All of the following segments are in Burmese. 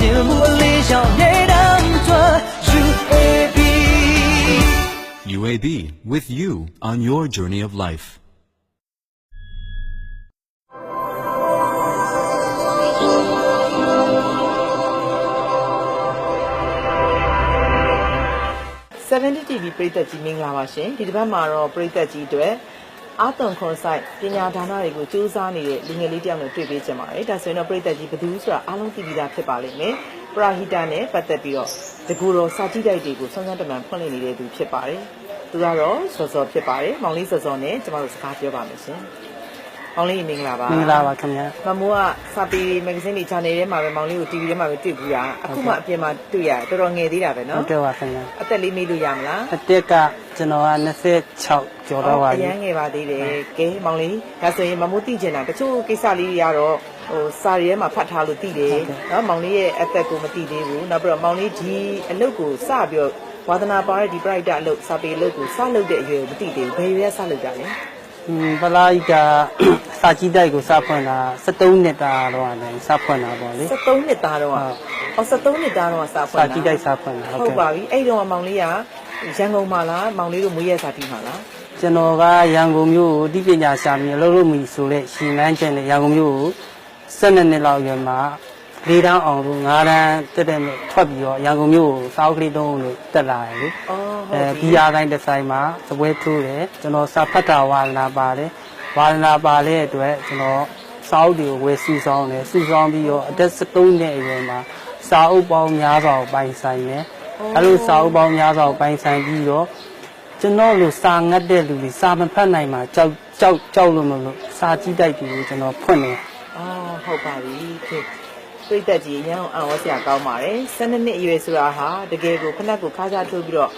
面目理想也当作 UAB, with you on your journey of life. TV ပရိသတ်ကြီးမင်္ဂလာပါရှင်ဒီတစ်ပတ်မှာတော့ပရိသတ်ကြီးအတွက်အာသွန်ခွန်ဆိုင်ပညာဒါနတွေကိုစူးစမ်းနေတဲ့လူငယ်လေးတယောက်နဲ့တွေ့ပေးကြပါမယ်ဒါဆိုရင်တော့ပရိသတ်ကြီးဘယ်သူဆိုတာအားလုံးသိပြီးသားဖြစ်ပါလိမ့်မယ်ပရာဟိတနဲ့ပတ်သက်ပြီးတော့တကူတော်စာကြည့်တိုက်တွေကိုစမ်းစမ်းတမန်ဖွင့်လှစ်နေတဲ့သူဖြစ်ပါတယ်သူကတော့စောစောဖြစ်ပါတယ်မောင်လေးစောစောနဲ့ကျမတို့စကားပြောပါမယ်ရှင်မောင်လေးမင်္ဂလာပါမင်္ဂလာပါခင်ဗျာမမိုးကစာပေမဂ္ဂဇင်းတွေ channel ထဲမှာပဲမောင်လေးကို TV ထဲမှာပဲတွေ့ဘူးတာအခုမှအပြင်မှာတွေ့ရတယ်တော်တော်ငယ်သေးတာပဲနော်ဟုတ်ကဲ့ပါခင်ဗျာအသက်လေးမေးလို့ရမလားအသက်ကကျွန်တော်က26ကျော်တော့ပါပြီအရင်ငယ်ပါသေးတယ်ကဲမောင်လေးဒါဆိုရင်မမိုးသိချင်တာတချို့ကိစ္စလေးတွေကတော့ဟိုစာရီထဲမှာဖတ်ထားလို့သိတယ်နော်မောင်လေးရဲ့အသက်ကိုမသိသေးဘူးနောက်ပြီးတော့မောင်လေးဒီအလုပ်ကိုစပြီးတော့ဝါသနာပါတဲ့ဒီ bright အလုပ်စာပေအလုပ်ကိုစလုပ်တဲ့အရွယ်ကိုမသိသေးဘူးဘယ်ရွယ်ကစလုပ်ကြလဲပလာဤကစာကြည့်တိုက်ကိုစဖွင့်တာ73နှစ်သားတော့လည်းစဖွင့်တာပေါ့လေ73နှစ်သားတော့73နှစ်သားတော့စဖွင့်တာစာကြည့်တိုက်စဖွင့်တာဟုတ်ပါပြီအဲ့တော့မောင်လေးကရန်ကုန်မှာလားမောင်လေးတို့မွေးရစာတီးမှာလားကျွန်တော်ကရန်ကုန်မြို့ကိုဒီပညာရှာမြင်လို့လို့မီဆိုတဲ့ရှင်လန်းကျင်တဲ့ရန်ကုန်မြို့ကို12နှစ်လောက်ရွယ်မှာ၄တန်းအောင်လို့9တန်းတက်တဲ့ထွက်ပြီးတော့ရန်ကုန်မြို့ကိုစာအုပ်ကလေး3ခုနဲ့တက်လာတယ်လေဒီအားတိုင်းတစ်ဆိုင်မှာသပွဲထိုးတယ်ကျွန်တော်စာဖတ်တာဝါဒနာပါတယ်ဝါဒနာပါတဲ့အတွက်ကျွန်တော်စာအုပ်တွေကိုဝယ်စုဆောင်းတယ်စုဆောင်းပြီးတော့အသက်73နှစ်အရွယ်မှာစာအုပ်ပေါင်းများစွာကိုပိုင်ဆိုင်တယ်အဲလိုစာအုပ်ပေါင်းများစွာကိုပိုင်ဆိုင်ပြီးတော့ကျွန်တော်လိုစာငတ်တဲ့လူတွေစာမဖတ်နိုင်မှာကြောက်လို့မလို့စာကြည့်တိုက်ပြီးကျွန်တော်ဖွင့်တယ်ဟုတ်ပါပြီပြိတ္တကြီးရန်အောင်ဆရာကောင်းပါတယ်12နှစ်အရွယ်ဆိုတာဟာတကယ်ကိုခဏကိုခါးစားထိုးပြီးတော့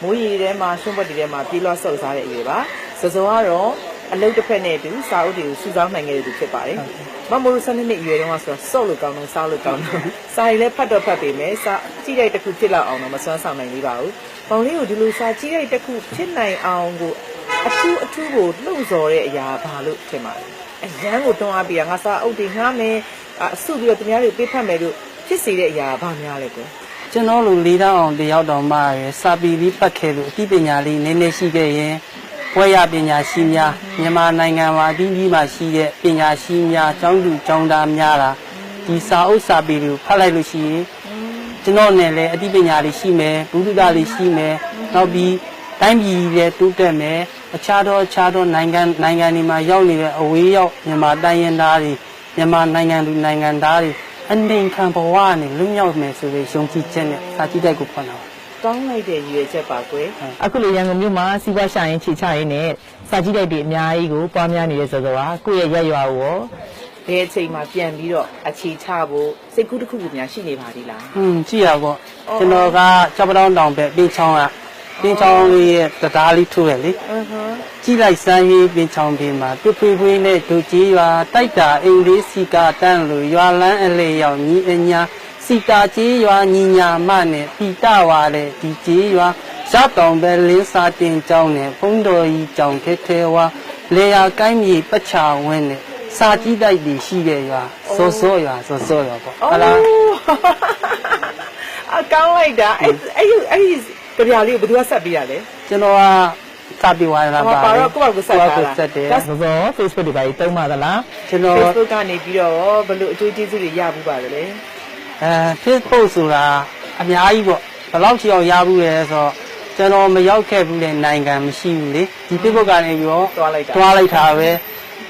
မိုးရီထဲမှာရှုံးပတ်တွေထဲမှာပြေးလွှတ်ဆုပ်စားတဲ့အရွယ်ပါစောစောကတော့အလုပ်တစ်ဖက်နဲ့တူစာအုပ်တွေကိုစုဆောင်းနိုင်ခဲ့တဲ့သူဖြစ်ပါတယ်မမိုး12နှစ်အရွယ်တုန်းကဆိုတော့စော့လို့ကောင်းတော့စားလို့ကောင်းတော့စာရီလည်းဖတ်တော့ဖတ်ပေမဲ့စာကြည့်လိုက်တစ်ခုဖြစ်လောက်အောင်တော့မစွမ်းဆောင်နိုင်သေးပါဘူးပေါင်လေးကိုဒီလိုစာကြည့်လိုက်တစ်ခုဖြစ်နိုင်အောင်ကိုအထူးကိုလှုပ်ဆော်တဲ့အရာဘာလို့ထင်ပါလဲအရန်ကိုတွန်းအားပေးတာငါစာအုပ်တွေငှားမယ်အစုပြီးတော့သူများတွေပေးဖတ်မယ်လို့ဖြစ်စေတဲ့အရာဘာများလဲကွကျွန်တော်လို၄တန်းအောင်တယောက်တောင်မှရယ်စာပေလေးပတ်ခဲ့လို့အသိပညာလေးနည်းနည်းရှိခဲ့ရင်ဘွဲ့ရပညာရှိများမြန်မာနိုင်ငံမှာအသီးသီးမှာရှိတဲ့ပညာရှိများကျောင်းသူကျောင်းသားများလားဒီစာအုပ်စာပေတွေကိုဖတ်လိုက်လို့ရှိရင်ကျွန်တော်နဲ့လည်းအသိပညာလေးရှိမယ်ဘုဒ္ဓတာလေးရှိမယ်နောက်ပြီးတိုင်းပြည်ရဲ့တိုးတက်မယ်အခြားသောနိုင်ငံတွေမှာရောက်နေတဲ့အဝေးရောက်မြန်မာတိုင်းရင်းသားတွေမြန်မာနိုင်ငံသူနိုင်ငံသားတွေအနေခံဘဝနဲ့လွတ်မြောက်မယ်ဆိုတဲ့ယုံကြည်ချက်နဲ့စာကြည့်တိုက်ကိုဖွင့်တာကောင်းလိုက်တဲ့ရည်ရွယ်ချက်ပါကွယ်အခုလိုရန်ကုန်မြို့မှာစီးပွားရှာရင်ခြေချရင်းနဲ့စာကြည့်တိုက်တွေအများကြီးကိုပွားများနေတဲ့ဆိုတော့ကိုယ့်ရဲ့ရက်ရွာကိုဘယ်အချိန်မှပြန်ပြီးတော့အခြေချဖို့စိတ်ကူးတစ်ခုခုများရှိနေပါသေးလားကြည့်ရပေါ့ကျွန်တော်ကကြောက်ပတောင်းတောင်ပဲပင်းချောင်းကပင်းချောင်းလေးရဲ့တရားလေးထိုးရလေကြည့်လိုက်စမ်းရေးပင်းချောင်းပင်မှာပြဖွေးနဲ့ဒုကြီးရွာတိုက်တာအိမ်လေးစီကာတန်းလိုရွာလန်းအလေရောက်ညီအညာစီတာကြီးရွာညီညာမနဲ့ပိတဝါတဲ့ဒီကြီးရွာရတောင်ပဲလင်းစာတင်ကြောင်းနဲ့ဘုံတော်ကြီးကြောင်ထဲထဲဝါလေယာကိုင်းမြေပချဝင်းနဲ့စာကြည့်တိုက်ပြီးရှိတဲ့ရွာစောစောရွာပေါ့ဟုတ်လားအကောင်းလိုက်တာအဲ့ကြပြလေးကိုဘယ်သူကဆက်ပြီးရလဲကျွန်တော်ကစာပေဝါဒနာပါတော့ကိုယ့်ဘာကိုဆက်တာလားဒါဆို Facebook တွေပါကြီးတုံးပါသလားကျွန်တော် Facebook ကနေပြီးတော့ဘယ်လိုအကျိုးကျေးဇူးတွေရဘူးပါလဲFacebook ဆိုတာအများကြီးပေါ့ဘယ်လောက်ချီအောင်ရဘူးလဲဆိုတော့ကျွန်တော်မရောက်ခဲ့ဘူးတဲ့နိုင်ငံမရှိဘူးလေဒီ Facebook ကနေပြီးတော့တွားလိုက်တာပဲ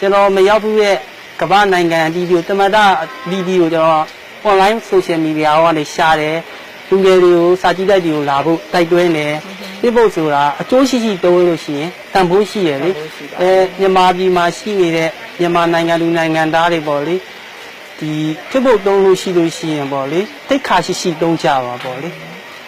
ကျွန်တော်မရောက်ဘူးရဲ့ကမ္ဘာနိုင်ငံအသီးသီးကိုတမတဗီဒီယိုကျွန်တော် online social media ကနေရှာတယ်လူငယ်တွေကိုစာကြည့်တိုက်တွေကိုလာဖို့တိုက်တွန်းတယ်Facebookဆိုတာအကျိုးရှိတိုးလို့ရှိရင်တန်ဖိုးရှိရလေမြန်မာပြည်မှာရှိနေတဲ့မြန်မာနိုင်ငံလူနိုင်ငံသားတွေပေါ့လေဒီ Facebook တုံးလို့ရှိရင်ပေါ့လေတိတ်ခါရှိတုံးကြပါပေါ့လေ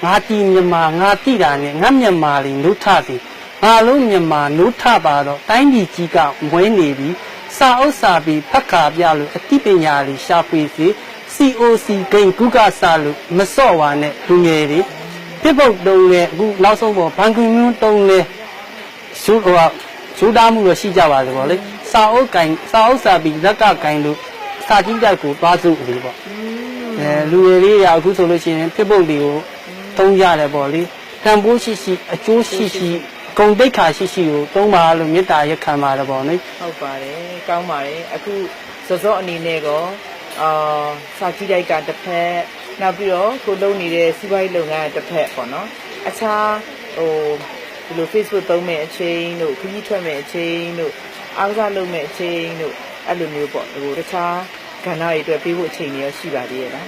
ငါတီမြန်မာငါတိတာနဲ့ငါမြန်မာလေးနှုတ်ထသည်ငါလုံးမြန်မာနှုတ်ထပါတော့တိုင်းပြည်ကြီးကမွေးနေပြီစာအုပ်စာပေဖတ်ခါပြလို့အသိပညာလေးရှာဖွေစေ COC ဂိမ်းကုကစားလို့မစော့ပါနဲ့လူငယ်တွေပြပုတ်တုံးလဲအခုနောက်ဆုံးပေါ်ဘန်ကွန်မျိုးတုံးလဲရှူတာမှုတော့ရှိကြပါသေးပေါ့လေစာအုပ်စာပေဇက်ကဂိုင်းလို့စာကြည့်တိုက်ကိုသွားစုလေပေါ့ လူရည်လေးရအခုဆိုလို့ရှိရင်ဖြစ်ပုတ်တွေကိုသုံးကြတယ်ပေါ့လေတန်ဖိုးရှိရှိအကျိုးရှိရှိဂုံတိတ်ခါရှိရှိကိုသုံးပါလို့မေတ္တာရက်ခံပါတယ်ပေါ့နော်ဟုတ်ပါတယ်ကောင်းပါတယ်အခုစောအနေနဲ့ကောစာကြည့်တိုက်ကတစ်ဖက်နောက်ပြီးတော့ကိုလုံးနေတဲ့စီးပွားရေးလုပ်ငန်းတစ်ဖက်ပေါ့နော်အခြားဒီလို Facebook သုံးမဲ့အချိန်တို့ခရီးထွက်မဲ့အချိန်တို့အားကစားလုပ်မဲ့အချိန်တို့အဲ့လိုမျိုးပေါ့တခြားကဏ္ဍတွေအတွက်ပေးဖို့အချိန်တွေရောရှိပါသေးရဲ့လား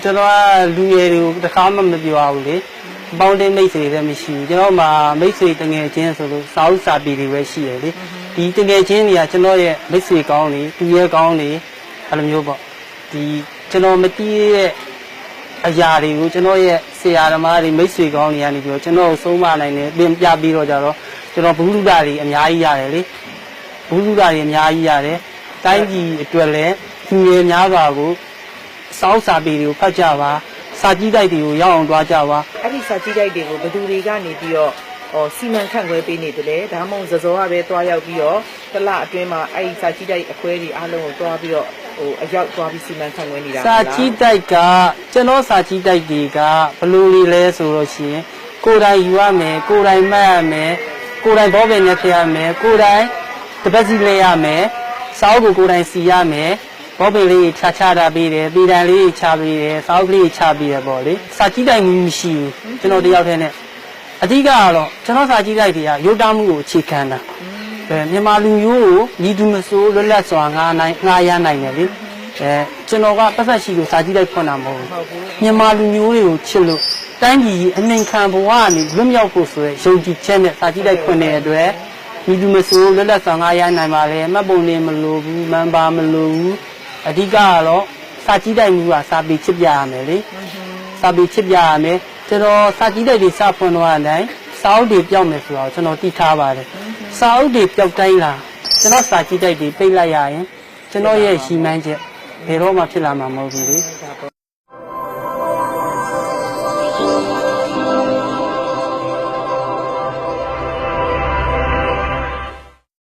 ကျွန်တော်ကလူရည်တွေကိုတစ်ခါမှမပြောဘူးလေပေါင်းတဲ့မိတ်ဆွေတွေလည်းမရှိဘူးကျွန်တော်မှမိတ်ဆွေတငယ်ချင်းဆိုလို့စာအုပ်စာပေတွေပဲရှိရလေဒီတငယ်ချင်းတွေကကျွန်တော်ရဲ့မိတ်ဆွေကောင်းတွေတူရဲကောင်းတွေအဲ့လိုမျိုးပေါ့ဒီကျွန်တော်မတီးတဲ့အရာတွေကိုကျွန်တော်ရဲ့ဆရာသမားတွေမိတ်ဆွေကောင်းတွေကနေပြီးတော့ကျွန်တော်ကိုဆုံးမနိုင်တယ်ပြင်ပြပြီးတော့ကြတော့ကျွန်တော်ဘူးလူတာတွေအများကြီးရတယ်လေဘူးလူတာတွေအများကြီးရတယ်တိုင်းပြည်အတွက်လည်းလူရည်များစွာကိုစောက်စာပေတွေကိုဖတ်ကြပါစာကြည့်တိုက်တွေကိုရောက်အောင်တွားကြပါအဲ့ဒီစာကြည့်တိုက်တွေကိုဘယ်သူတွေကနေပြီးတော့စီမံခန့်ခွဲပေးနေတယ်လေဒါမှမဟုတ်စောကပဲတွားရောက်ပြီးတော့တစ်လအတွင်းမှာအဲ့ဒီစာကြည့်တိုက်အခွဲတွေအားလုံးကိုတွားပြီးတော့အရောက်တွားပြီးစီမံခန့်ခွဲနေတာစာကြည့်တိုက်ကကျွန်တော်စာကြည့်တိုက်တွေကဘယ်လိုတွေလဲဆိုတော့ရှင်ကိုယ်တိုင်ယူရမယ်ကိုယ်တိုင်မှတ်ရမယ်ကိုယ်တိုင်ဘောပင်နဲ့ထည့်ရမယ်ကိုယ်တိုင်တပတ်စီလဲရမယ်စာအုပ်ကိုယ်တိုင်စီရမယ်ဘောပင်လေးချတာပေးတယ်ပေတံလေးချပေးတယ်စာအုပ်ကလေးချပေးတယ်ပေါ့လေစာကြည့်တိုက်မှုမရှိဘူးကျွန်တော်တယောက်တည်းနဲ့အဓိကကတော့ကျွန်တော်စာကြည့်တိုက်တွေကရုပ်တမှုကိုအခြေခံတာမြန်မာလူမျိုးကိုညီတူမဆိုးလွတ်လပ်စွာငါရနိုင်တယ်လေကျွန်တော်ကပတ်သက်ရှိလို့စာကြည့်တိုက်ဖွင့်တာမဟုတ်ဘူးမြန်မာလူမျိုးတွေကိုချစ်လို့တိုင်းပြည်အနှိမ်ခံဘဝကနေလွတ်မြောက်ဖို့ဆိုရယ်ယုံကြည်ချက်နဲ့စာကြည့်တိုက်ဖွင့်တဲ့အတွက်ညီတူမဆိုးလွတ်လပ်စွာငါရနိုင်ပါလေမှတ်ပုံနေမလို့ဘူးမန်ပါမလို့ဘူးအဓိကကတော့စာကြည့်တိုက်မှုကစာပေချစ်ပြရမယ်လေစာပေချစ်ပြရမယ်ကျွန်တော်စာကြည့်တိုက်တွေစဖွင့်တော့အတိုင်းစာအုပ်တွေပြောင်းမယ်ဆိုတော့ကျွန်တော်သိထားပါတယ်စာအုပ်တွေပြောက်တိုင်းလာကျွန်တော်စာကြည့်တိုက်တွေပိတ်လိုက်ရရင်ကျွန်တော်ရဲ့ရှိမှန်းချက်ဘယ်တော့မှဖြစ်လာမှာမဟုတ်ဘူးလေ